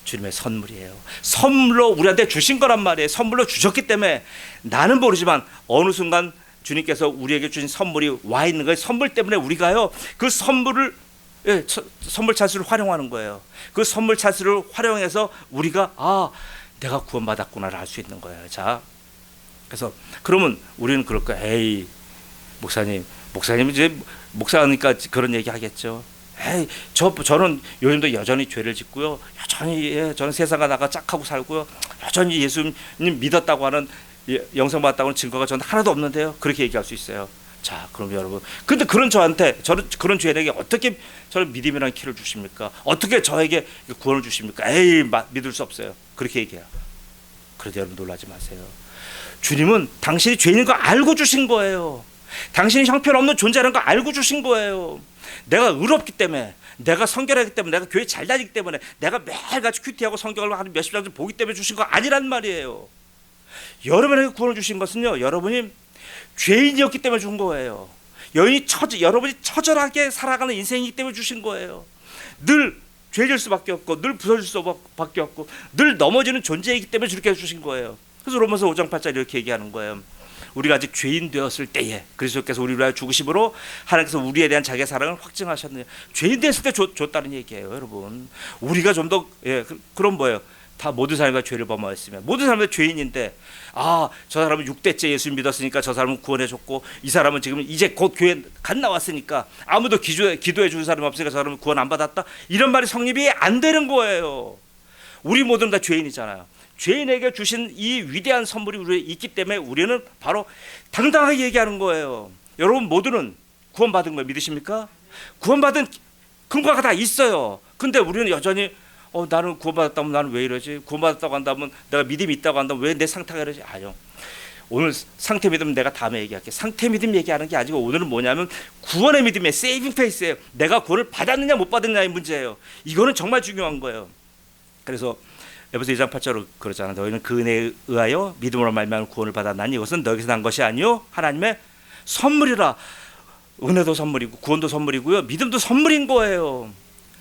Speaker 1: 주님의 선물이에요. 선물로 우리한테 주신 거란 말이에요. 선물로 주셨기 때문에 나는 모르지만 어느 순간 주님께서 우리에게 주신 선물이 와 있는 거예요. 선물 때문에 우리가요 그 선물을 선물 찬스를 활용하는 거예요. 그 선물 찬스를 활용해서 우리가 내가 구원받았구나를 알 수 있는 거예요. 자, 그래서 그러면 우리는 그럴 거야. 에이, 목사님 이제 목사니까 그런 얘기 하겠죠. 에이, 저는 요즘도 여전히 죄를 짓고요. 여전히 저는 세상과 나가 짝하고 살고요. 여전히 예수님 믿었다고 하는 영생 받았다고 하는 증거가 저는 하나도 없는데요. 그렇게 얘기할 수 있어요. 자, 그럼 여러분, 근데 그런 저한테 저는 그런 죄인에게 어떻게 저는 믿음이라는 키를 주십니까? 어떻게 저에게 구원을 주십니까? 에이, 믿을 수 없어요. 그렇게 얘기해요. 그래도 여러분 놀라지 마세요. 주님은 당신이 죄인인 거 알고 주신 거예요. 당신이 형편없는 존재라는 거 알고 주신 거예요. 내가 의롭기 때문에, 내가 성결하기 때문에, 내가 교회 잘 다니기 때문에, 내가 매일같이 큐티하고 성경을 한 몇십 장 보기 때문에 주신 거 아니란 말이에요. 여러분에게 구원을 주신 것은요, 여러분이 죄인이었기 때문에 준 거예요. 여러분이 처절하게 살아가는 인생이기 때문에 주신 거예요. 늘 죄질 수밖에 없고, 늘 부서질 수밖에 없고, 늘 넘어지는 존재이기 때문에 저렇게 주신 거예요. 그래서 로마서 5장 8절 이렇게 얘기하는 거예요. 우리가 아직 죄인 되었을 때에 그리스도께서 우리를 위하여 죽으심으로 하나님께서 우리에 대한 자기의 사랑을 확증하셨느냐. 죄인 됐을 때 줬다는 얘기예요, 여러분. 우리가 좀 더 그럼 뭐예요? 다 모든 사람이 죄를 범하였으면 모든 사람이 죄인인데 저 사람은 6대째 예수 믿었으니까 저 사람은 구원해줬고 이 사람은 지금 이제 곧 교회 갓 나왔으니까 아무도 기도해 주는 사람이 없으니까 저 사람은 구원 안 받았다. 이런 말이 성립이 안 되는 거예요. 우리 모두는 다 죄인이잖아요. 죄인에게 주신 이 위대한 선물이 우리에 있기 때문에 우리는 바로 당당하게 얘기하는 거예요. 여러분 모두는 구원받은 걸 믿으십니까? 구원받은 근거가 다 있어요. 근데 우리는 여전히 나는 구원받았다면 나는 왜 이러지? 구원받았다고 한다면 내가 믿음이 있다고 한다면 왜 내 상태가 이러지? 아니요. 오늘 상태 믿음 내가 다음에 얘기할게. 상태 믿음 얘기하는 게 아니고 오늘은 뭐냐면 구원의 믿음이에요. 세이빙 페이스예요. 내가 구원을 받았느냐 못 받았느냐의 문제예요. 이거는 정말 중요한 거예요. 그래서 에베소 2장 8절로 그러잖아. 너희는 그 은혜에 의하여 믿음으로 말미암아 구원을 받았나니 이것은 너희에게서 난 것이 아니요 하나님의 선물이라. 은혜도 선물이고 구원도 선물이고요. 믿음도 선물인 거예요.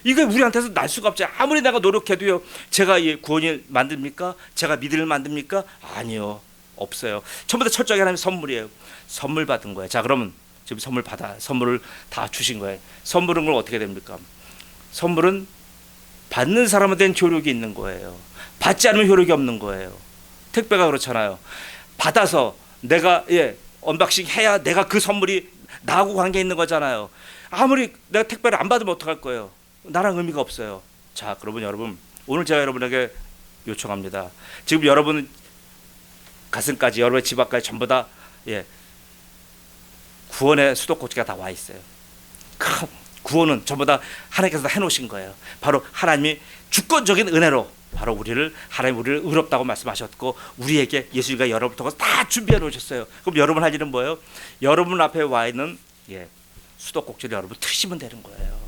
Speaker 1: 이게 우리한테서 날 수가 없죠. 아무리 내가 노력해도요. 제가 구원을 만듭니까? 제가 믿음을 만듭니까? 아니요. 없어요. 전부 다 철저하게 하나님의 선물이에요. 선물 받은 거예요. 자, 그러면 지금 선물을 다 주신 거예요. 선물은 그럼 어떻게 됩니까? 선물은 받는 사람한테는 효력이 있는 거예요. 받지 않으면 효력이 없는 거예요. 택배가 그렇잖아요. 받아서 내가 언박싱 해야 내가 그 선물이 나하고 관계 있는 거잖아요. 아무리 내가 택배를 안 받으면 어떡할 거예요? 나랑 의미가 없어요. 자, 그러면 여러분 오늘 제가 여러분에게 요청합니다. 지금 여러분 가슴까지 여러분의 집 앞까지 전부 다 구원의 수도꼭지가 다 와 있어요. 구원은 전부 다 하나님께서 해놓으신 거예요. 바로 하나님이 주권적인 은혜로 바로 하나님 우리를 의롭다고 말씀하셨고 우리에게 예수님과 여러분을 통해서 다 준비해 놓으셨어요. 그럼 여러분 할 일은 뭐예요? 여러분 앞에 와 있는 수도꼭지를 여러분 트시면 되는 거예요.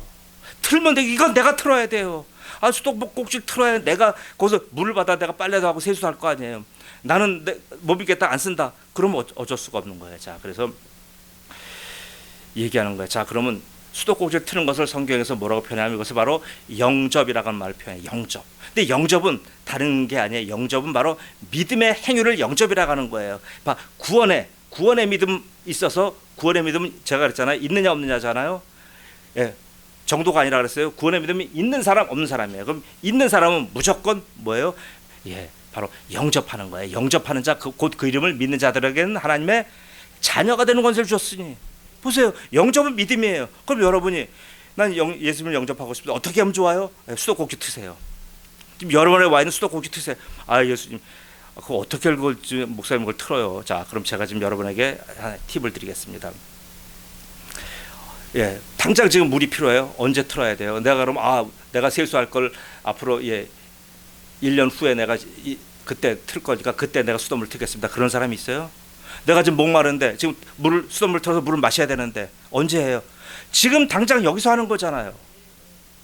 Speaker 1: 틀면 돼. 이건 내가 틀어야 돼요. 수도꼭지를 틀어야 내가 거기서 물을 받아 내가 빨래도 하고 세수도 할 거 아니에요. 나는 못 믿겠다 안 쓴다. 그러면 어쩔 수가 없는 거예요. 자, 그래서 얘기하는 거예요. 자, 그러면 수도꼭지를 트는 것을 성경에서 뭐라고 표현하면 이것을 바로 영접이라고 하는 말을 표현해요. 영접. 근데 영접은 다른 게 아니에요. 영접은 바로 믿음의 행위를 영접이라고 하는 거예요. 구원의 믿음 있어서 구원의 믿음은 제가 그랬잖아요. 있느냐 없느냐잖아요. 정도가 아니라 그랬어요. 구원의 믿음이 있는 사람 없는 사람이에요. 그럼 있는 사람은 무조건 뭐예요? 바로 영접하는 거예요. 영접하는 자, 곧 그 이름을 믿는 자들에게는 하나님의 자녀가 되는 권세를 주셨으니. 보세요. 영접은 믿음이에요. 그럼 여러분이 난 예수님을 영접하고 싶다. 어떻게 하면 좋아요? 수도꼭지 트세요. 지금 여러분에 와 있는 수도꼭지 트세요. 예수님, 그거 어떻게 목사님 그걸 틀어요. 자, 그럼 제가 지금 여러분에게 하나 팁을 드리겠습니다. 당장 지금 물이 필요해요. 언제 틀어야 돼요? 내가 그럼 내가 세수할 걸 앞으로 1년 후에 내가 그때 틀 거니까 그때 내가 수돗물 틀겠습니다. 그런 사람이 있어요? 내가 지금 목마른데 지금 수돗물 틀어서 물을 마셔야 되는데 언제 해요? 지금 당장 여기서 하는 거잖아요.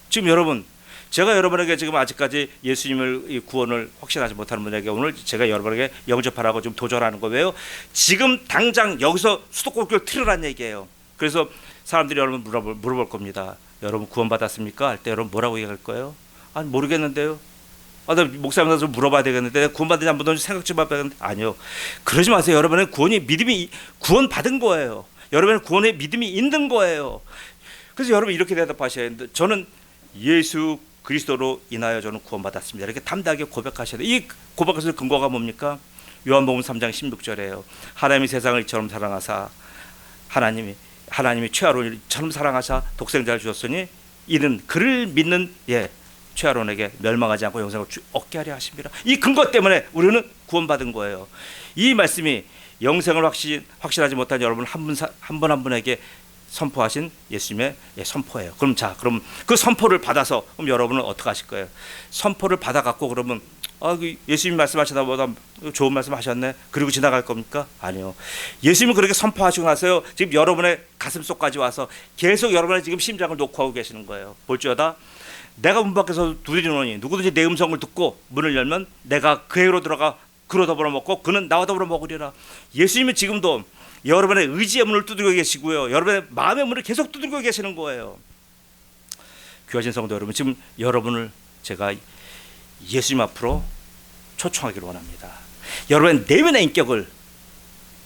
Speaker 1: 지금 여러분, 제가 여러분에게 지금 아직까지 예수님을 구원을 확신하지 못하는 분에게 오늘 제가 여러분에게 영접하라고 좀 도전하는 거예요. 지금 당장 여기서 수도꼭지를 틀으라는 얘기예요. 그래서 사람들이 여러분 물어볼 겁니다. 여러분 구원받았습니까? 할 때 여러분 뭐라고 얘기할 거예요? 모르겠는데요. 나 목사님한테 좀 물어봐야 되겠는데 구원받은지 안 받은지 생각 좀 해봐야겠는데 아니요. 그러지 마세요. 여러분의 믿음이 구원 받은 거예요. 여러분의 구원의 믿음이 있는 거예요. 그래서 여러분 이렇게 대답하셔야 되는데 저는 예수 그리스도로 인하여 저는 구원받았습니다. 이렇게 담대하게 고백하셔야 돼요. 이 고백의 근거가 뭡니까? 요한복음 3장 16절이에요. 하나님이 세상을 이처럼 사랑하사 하나님이 최아론을 이처럼 사랑하사 독생자를 주셨으니 이는 그를 믿는 최아론에게 멸망하지 않고 영생을 얻게 하려 하십니다. 이 근거 때문에 우리는 구원받은 거예요. 이 말씀이 영생을 확신하지 못한 여러분 한 분 한 분에게 선포하신 예수님의 선포예요. 그럼 그 선포를 받아서 그럼 여러분은 어떻게 하실 거예요? 선포를 받아 갖고 그러면 예수님 말씀하시다 보다 좋은 말씀 하셨네. 그리고 지나갈 겁니까? 아니요. 예수님은 그렇게 선포하시고 나서요. 지금 여러분의 가슴 속까지 와서 계속 여러분의 지금 심장을 녹화하고 계시는 거예요. 볼지어다 내가 문 밖에서 두드리노니 누구든지 내 음성을 듣고 문을 열면 내가 그에게로 들어가 그로 더불어 먹고 그는 나와 더불어 먹으리라. 예수님은 지금도 여러분의 의지의 문을 두드리고 계시고요. 여러분의 마음의 문을 계속 두드리고 계시는 거예요. 귀하신 성도 여러분, 지금 여러분을 제가 예수님 앞으로 초청하기를 원합니다. 여러분의 내면의 인격을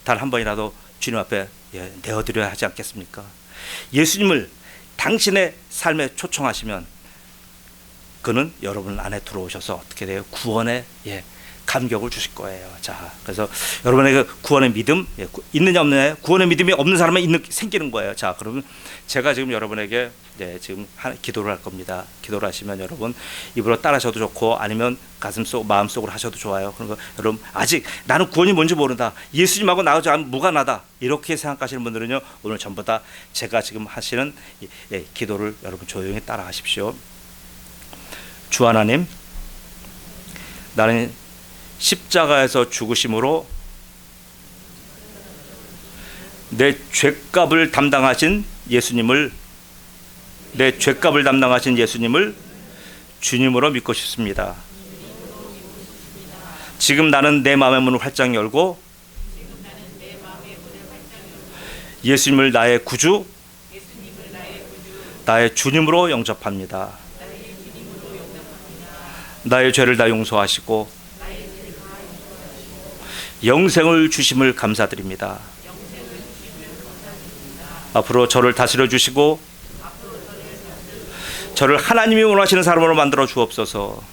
Speaker 1: 단 한 번이라도 주님 앞에 내어드려야 하지 않겠습니까? 예수님을 당신의 삶에 초청하시면 그는 여러분 안에 들어오셔서 어떻게 돼요? 구원의 감격을 주실 거예요. 자, 그래서 여러분의 구원의 믿음 있느냐 없느냐, 구원의 믿음이 없는 사람은 생기는 거예요. 자, 그러면 제가 지금 여러분에게 지금 기도를 할 겁니다. 기도를 하시면 여러분 입으로 따라하셔도 좋고 아니면 마음속으로 하셔도 좋아요. 그러니까 여러분 아직 나는 구원이 뭔지 모른다, 예수님하고 나하고 무관하다 이렇게 생각하시는 분들은요, 오늘 전부 다 제가 지금 하시는 기도를 여러분 조용히 따라하십시오. 주 하나님, 나는 십자가에서 죽으심으로 내 죄값을 담당하신 예수님을 주님으로 믿고 싶습니다. 지금 나는 내 마음의 문을 활짝 열고 예수님을 나의 구주, 나의 주님으로 영접합니다. 나의 죄를 다 용서하시고 영생을 주심을 감사드립니다. 앞으로 저를 다스려 주시고 저를 하나님이 원하시는 사람으로 만들어 주옵소서.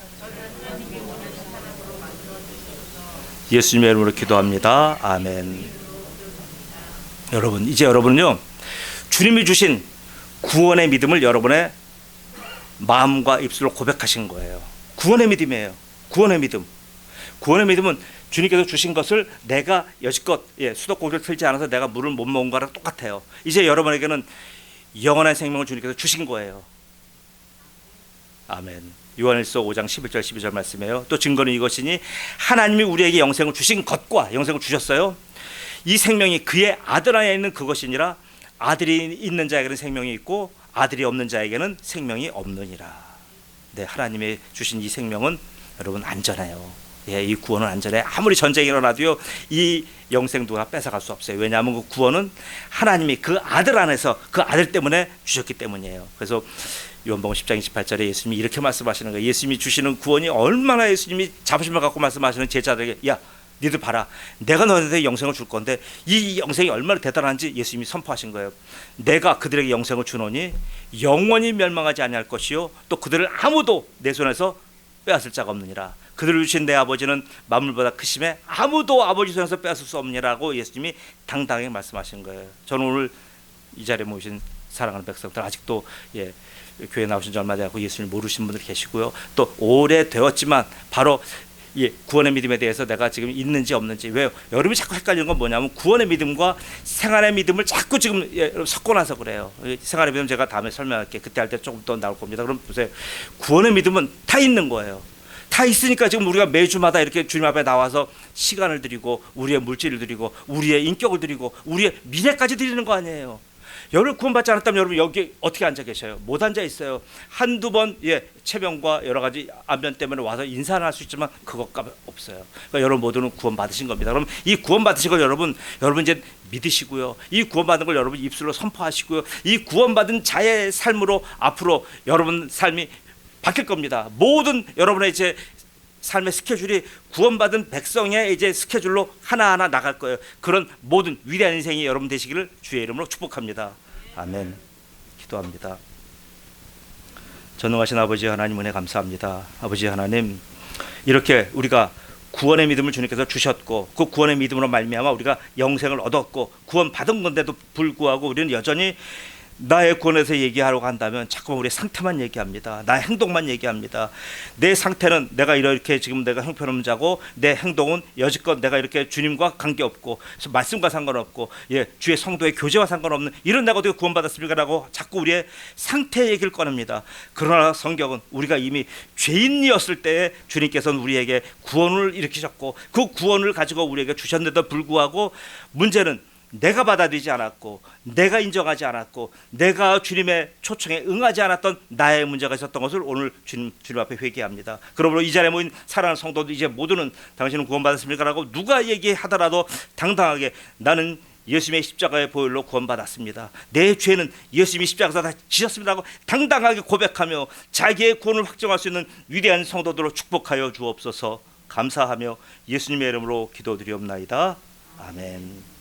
Speaker 1: 예수님의 이름으로 기도합니다. 아멘. 여러분, 이제 여러분은요, 주님이 주신 구원의 믿음을 여러분의 마음과 입술로 고백하신 거예요. 구원의 믿음이에요. 구원의 믿음은 주님께서 주신 것을 내가 여지껏 수도꼭지를 틀지 않아서 내가 물을 못 먹은 거랑 똑같아요. 이제 여러분에게는 영원한 생명을 주님께서 주신 거예요. 아멘. 요한일서 5장 11절 12절 말씀이에요. 또 증거는 이것이니 하나님이 우리에게 영생을 주신 것과 영생을 주셨어요. 이 생명이 그의 아들 안에 있는 그것이니라. 아들이 있는 자에게는 생명이 있고 아들이 없는 자에게는 생명이 없느니라. 하나님이 주신 이 생명은 여러분 안전해요. 이 구원은 안전해. 아무리 전쟁이 일어나도요, 이 영생 누가 뺏어갈 수 없어요. 왜냐하면 그 구원은 하나님이 그 아들 안에서 그 아들 때문에 주셨기 때문이에요. 그래서 요한복음 10장 28절에 예수님이 이렇게 말씀하시는 거예요. 예수님이 주시는 구원이 얼마나, 예수님이 자부심을 갖고 말씀하시는 제자들에게, 야 니들 봐라, 내가 너희들에게 영생을 줄 건데 이 영생이 얼마나 대단한지 예수님이 선포하신 거예요. 내가 그들에게 영생을 주노니 영원히 멸망하지 아니할 것이요 또 그들을 아무도 내 손에서 빼앗을 자가 없느니라. 그들을 주신 내 아버지는 만물보다 크심에 아무도 아버지 손에서 빼앗을 수 없느니라고 예수님이 당당하게 말씀하신 거예요. 저는 오늘 이 자리에 모신 사랑하는 백성들, 아직도 교회 나오신 지 얼마 되고 예수님을 모르시는 분들 계시고요, 또 오래되었지만 바로 구원의 믿음에 대해서 내가 지금 있는지 없는지, 왜요? 여러분이 자꾸 헷갈리는 건 뭐냐면 구원의 믿음과 생활의 믿음을 자꾸 지금 섞어놔서 그래요. 생활의 믿음 제가 다음에 설명할게요. 그때 할 때 조금 더 나올 겁니다. 그럼 보세요. 구원의 믿음은 다 있는 거예요. 다 있으니까 지금 우리가 매주마다 이렇게 주님 앞에 나와서 시간을 드리고 우리의 물질을 드리고 우리의 인격을 드리고 우리의 미래까지 드리는 거 아니에요. 여러분 구원받지 않았다면 여러분 여기 어떻게 앉아 계셔요? 못 앉아 있어요. 한두 번 체병과 여러 가지 안면 때문에 와서 인사는 할 수 있지만 그것값 없어요. 그러니까 여러분 모두는 구원받으신 겁니다. 그럼 이 구원받으신 걸 여러분 이제 믿으시고요, 이 구원받은 걸 여러분 입술로 선포하시고요, 이 구원받은 자의 삶으로 앞으로 여러분 삶이 바뀔 겁니다. 모든 여러분의 이제 삶의 스케줄이 구원받은 백성의 이제 스케줄로 하나하나 나갈 거예요. 그런 모든 위대한 인생이 여러분 되시기를 주의 이름으로 축복합니다. 아멘. 기도합니다. 전능하신 아버지 하나님 은혜 감사합니다. 아버지 하나님, 이렇게 우리가 구원의 믿음을 주님께서 주셨고 그 구원의 믿음으로 말미암아 우리가 영생을 얻었고 구원받은 건데도 불구하고 우리는 여전히 나의 구원에서 얘기하려고 한다면 자꾸만 우리의 상태만 얘기합니다. 나의 행동만 얘기합니다. 내 상태는 내가 이렇게 지금 내가 형편없는 자고 내 행동은 여지껏 내가 이렇게 주님과 관계없고 말씀과 상관없고 주의 성도의 교제와 상관없는 이런 내가 어떻게 구원받았습니까? 라고 자꾸 우리의 상태 얘기를 꺼냅니다. 그러나 성경은 우리가 이미 죄인이었을 때에 주님께서는 우리에게 구원을 일으키셨고 그 구원을 가지고 우리에게 주셨는데도 불구하고 문제는 내가 받아들이지 않았고 내가 인정하지 않았고 내가 주님의 초청에 응하지 않았던 나의 문제가 있었던 것을 오늘 주님 앞에 회개합니다. 그러므로 이 자리에 모인 사랑하는 성도들 이제 모두는 당신은 구원받았습니까? 라고 누가 얘기하더라도 당당하게 나는 예수님의 십자가의 보혈로 구원받았습니다. 내 죄는 예수님이 십자가에서 다 지셨습니다 하고 당당하게 고백하며 자기의 구원을 확정할 수 있는 위대한 성도들로 축복하여 주옵소서. 감사하며 예수님의 이름으로 기도드리옵나이다. 아멘.